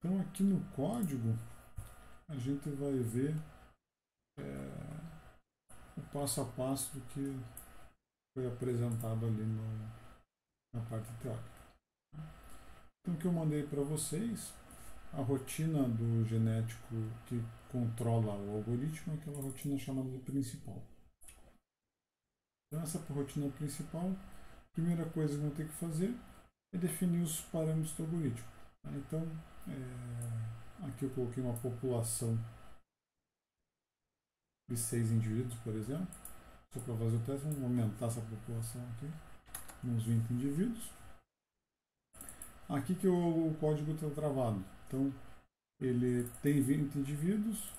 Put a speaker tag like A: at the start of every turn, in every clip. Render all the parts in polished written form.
A: Então aqui no código a gente vai ver o passo a passo do que foi apresentado ali na parte teórica. Então o que eu mandei para vocês, a rotina do genético que controla o algoritmo é aquela rotina chamada de principal. Então essa rotina principal, a primeira coisa que vão ter que fazer é definir os parâmetros do algoritmo. Então, aqui eu coloquei uma população de 6 indivíduos, por exemplo. Só para fazer o teste, vamos aumentar essa população aqui, uns 20 indivíduos. Aqui que o código está travado. Então, ele tem 20 indivíduos,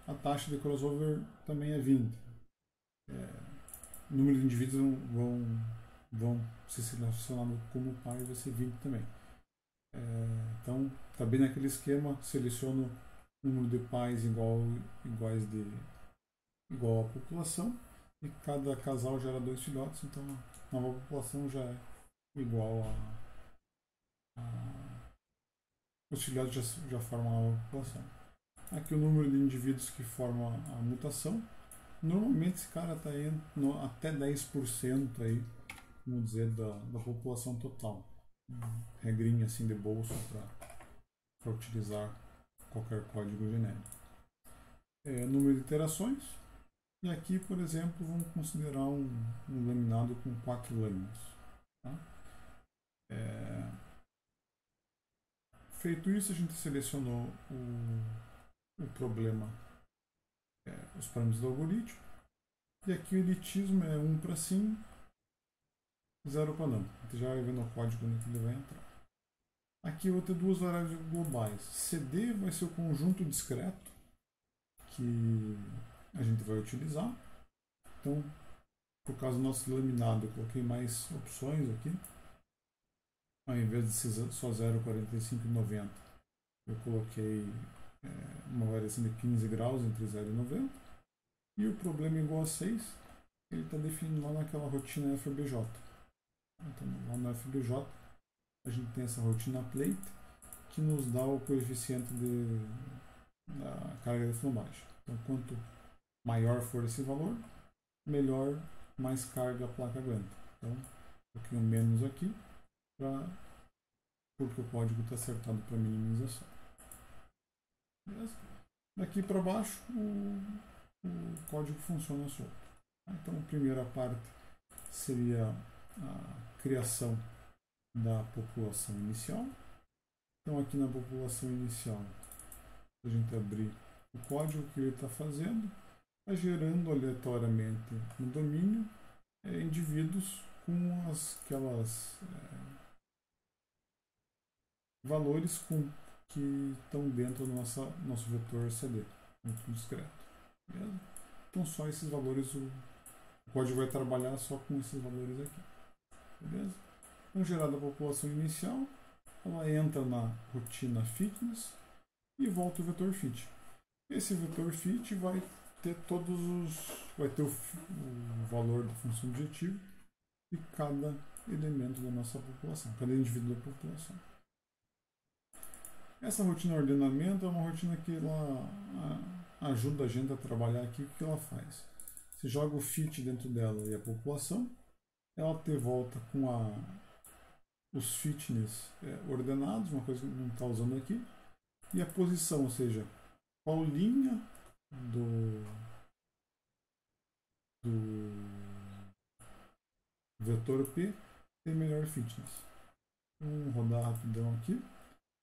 A: a taxa de crossover também é 20. O número de indivíduos vão ser selecionados como par, vai ser 20 também. Então, está bem naquele esquema, seleciono o número de pais igual à população, e cada casal gera 2 filhotes, então a nova população já é igual a os filhotes já formam a nova população. Aqui o número de indivíduos que formam a mutação. Normalmente esse cara está até 10% aí, vamos dizer, da população total. Regrinha assim de bolso para utilizar qualquer código genérico. Número de iterações. E aqui, por exemplo, vamos considerar um laminado com 4 lâminas. Tá? Feito isso, a gente selecionou o problema, os parâmetros do algoritmo. E aqui o elitismo é 1 para sim, 0 para não. A gente já vai ver no código onde ele vai entrar. Aqui eu vou ter duas variáveis globais. CD vai ser o conjunto discreto que a gente vai utilizar. Então, por causa do nosso laminado, eu coloquei mais opções aqui. Ao invés de ser só 0, 45 e 90, eu coloquei uma variação de 15 graus entre 0 e 90. E o problema igual a 6, ele está definido lá naquela rotina FBJ. Então, lá no FBJ, a gente tem essa rotina plate, que nos dá o coeficiente da carga de filmagem. Então, quanto maior for esse valor, melhor, mais carga a placa aguenta. Então, um pouquinho menos aqui, porque o código está acertado para minimização. Beleza? Daqui para baixo, o código funciona solto. Então, a primeira parte seria a criação da população inicial. Então, aqui na população inicial, a gente abrir o código que ele está fazendo, está gerando aleatoriamente no domínio indivíduos com aquelas valores que estão dentro do nosso vetor CD, muito discreto. Beleza? Então, só esses valores, o código vai trabalhar só com esses valores aqui. Beleza? Então, gerada a população inicial, ela entra na rotina fitness e volta o vetor fit. Esse vetor fit vai ter o valor da função objetivo de cada elemento da nossa população, cada indivíduo da população. Essa rotina de ordenamento é uma rotina que ela ajuda a gente a trabalhar aqui. O que ela faz? Você joga o fit dentro dela e a população, ela te volta com os fitness ordenados, uma coisa que não está usando aqui, e a posição, ou seja, qual linha do vetor P tem melhor fitness. Vamos rodar rapidão aqui.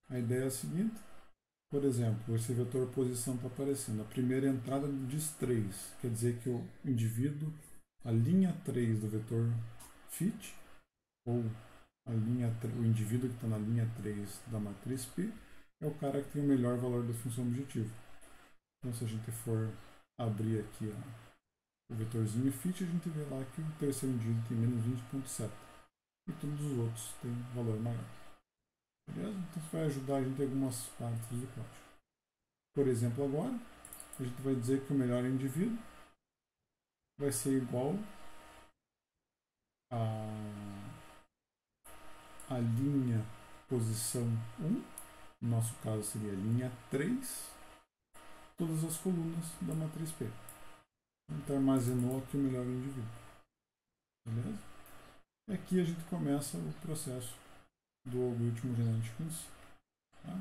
A: A ideia é a seguinte: por exemplo, esse vetor posição está aparecendo. A primeira entrada diz 3, quer dizer que o indivíduo, a linha 3 do vetor fit, ou o indivíduo que está na linha 3 da matriz P, é o cara que tem o melhor valor da função objetivo. Então, se a gente for abrir aqui o vetorzinho fit, a gente vê lá que o terceiro indivíduo tem menos 20,7 e todos os outros têm valor maior. Beleza? Então isso vai ajudar a gente em algumas partes do código. Por exemplo, agora a gente vai dizer que o melhor indivíduo vai ser igual a linha posição 1 no nosso caso seria linha 3, todas as colunas da matriz P. Então armazenou aqui o melhor indivíduo. Beleza? E aqui a gente começa o processo do algoritmo genético em si. Tá?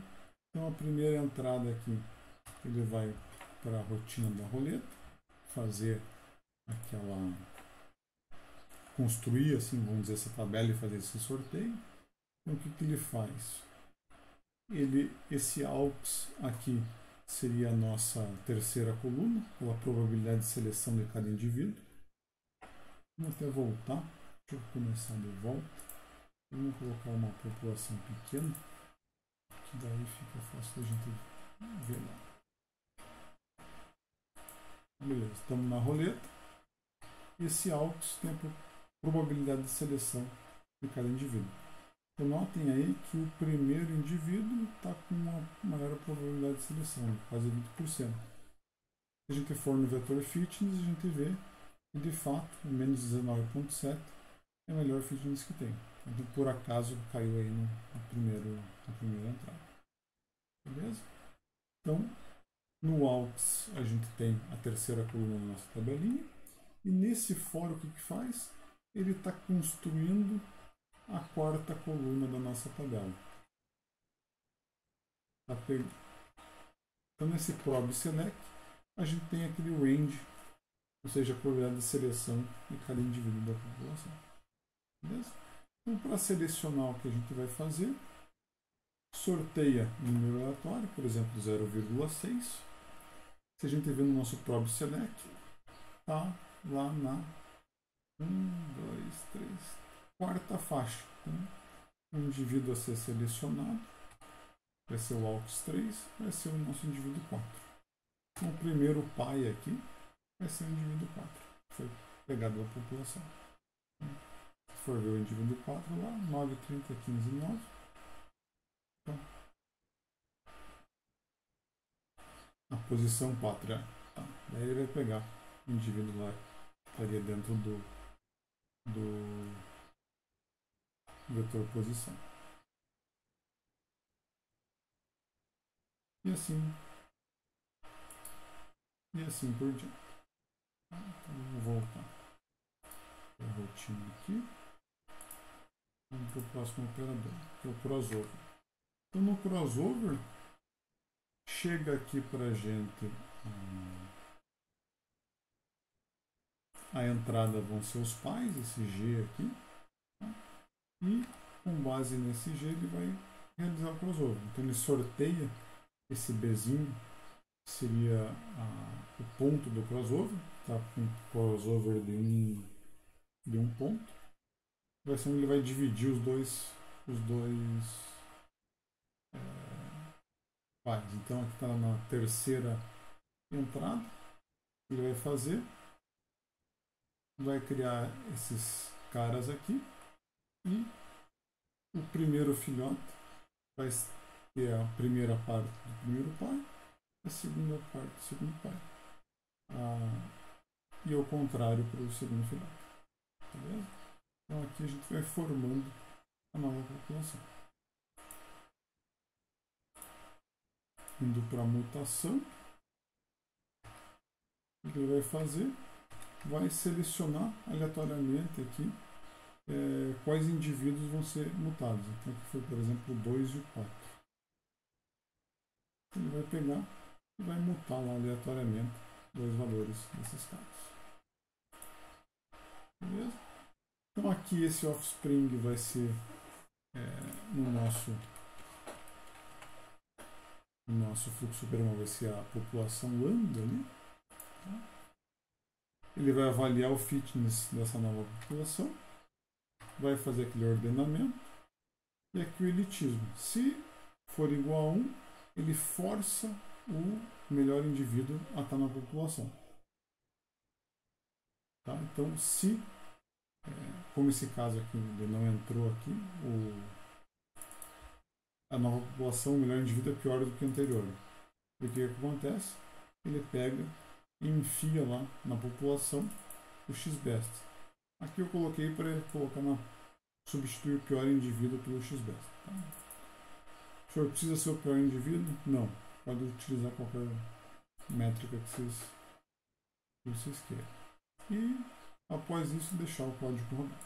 A: Então a primeira entrada aqui, ele vai para a rotina da roleta, fazer aquela, construir assim, vamos dizer, essa tabela e fazer esse sorteio. Então o que ele faz? Esse AUX aqui seria a nossa terceira coluna, pela probabilidade de seleção de cada indivíduo. Vamos até voltar. Deixa eu começar de volta. Vamos colocar uma população pequena, que daí fica fácil a gente ver lá. Beleza, estamos na roleta. Esse AUX tem a probabilidade de seleção de cada indivíduo. Então notem aí que o primeiro indivíduo está com uma maior probabilidade de seleção, quase 20%. Se a gente for no vetor fitness, a gente vê que de fato o menos 19.7 é a melhor fitness que tem. Então por acaso caiu aí na primeira entrada. Beleza? Então no AUX a gente tem a terceira coluna na nossa tabelinha. E nesse for o que faz? Ele está construindo a quarta coluna da nossa tabela. Então nesse prob select a gente tem aquele range, ou seja, a probabilidade de seleção de cada indivíduo da população. Beleza? Então para selecionar o que a gente vai fazer, sorteia um número aleatório, por exemplo 0,6. Se a gente vê no nosso prob select, está lá na quarta faixa. Então, o indivíduo a ser selecionado vai ser o AUX 3, vai ser o nosso indivíduo 4. Então, o primeiro pai aqui vai ser o indivíduo 4, que foi pegado da população. Se for ver o indivíduo 4 lá, 9, 30, 15, 9. Então, a posição 4 é. Tá. Daí ele vai pegar o indivíduo lá que estaria dentro do vetor posição. E assim por diante. Então vamos voltar para a rotina aqui. Vamos para o próximo operador, que é o crossover. Então no crossover chega aqui para a gente a entrada vão ser os pais, esse G aqui, tá? E com base nesse G ele vai realizar o crossover. Então ele sorteia esse Bzinho, que seria o ponto do crossover, tá? Com crossover de um ponto. Vai ser onde ele vai dividir os dois pais. Então aqui está na terceira entrada, ele vai fazer, vai criar esses caras aqui e o primeiro filhote vai ter a primeira parte do primeiro pai, a segunda parte do segundo pai. E ao contrário para o segundo filhote. Beleza? Então aqui a gente vai formando a nova população. Indo para a mutação, o que ele vai fazer? Vai selecionar aleatoriamente aqui quais indivíduos vão ser mutados. Então aqui foi, por exemplo, o 2 e o 4. Ele vai pegar e vai mutar lá aleatoriamente dois valores desses caras. Beleza? Então aqui esse offspring vai ser no nosso fluxo superior, vai ser a população lambda ali. Tá? Ele vai avaliar o fitness dessa nova população, vai fazer aquele ordenamento e aqui o elitismo. Se for igual a 1, ele força o melhor indivíduo a estar na população. Tá? Então, se, como esse caso aqui ele não entrou aqui, a nova população, o melhor indivíduo é pior do que o anterior. E o que acontece? Ele pega e enfia lá na população o x-best. Aqui eu coloquei para colocar substituir o pior indivíduo pelo x-best. Tá? O senhor precisa ser o pior indivíduo? Não. Pode utilizar qualquer métrica que vocês queiram. E após isso deixar o código rodar.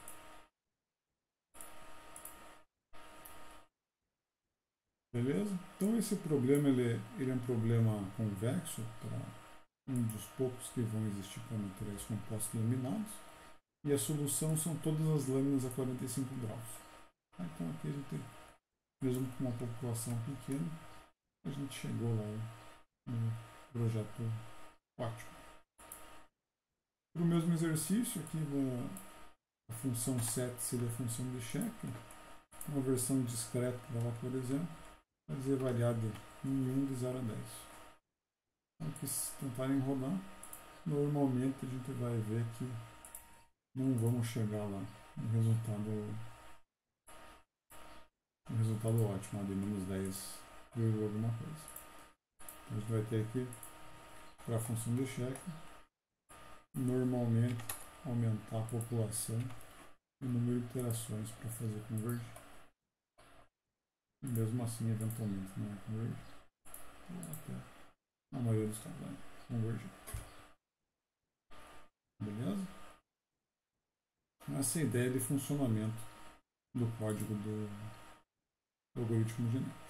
A: Beleza? Então esse problema ele é um problema convexo, para um dos poucos que vão existir para materiais compostos laminados. E a solução são todas as lâminas a 45 graus. Então aqui a gente, mesmo com uma população pequena, a gente chegou lá no projeto ótimo. Para o mesmo exercício, aqui a função set seria a função de cheque. Uma versão discreta dela, por exemplo, vai dizer variada em 1 de 0 a 10. Então, aqui, se tentarem rodar, normalmente a gente vai ver que não vamos chegar lá no resultado ótimo, de menos 10, alguma coisa. Então, a gente vai ter aqui, para a função de cheque, normalmente aumentar a população e o número de iterações para fazer convergir. E mesmo assim, eventualmente, não é convergir. Até a maioria dos casos vai convergir. Beleza? Essa é a ideia de funcionamento do código do algoritmo genético.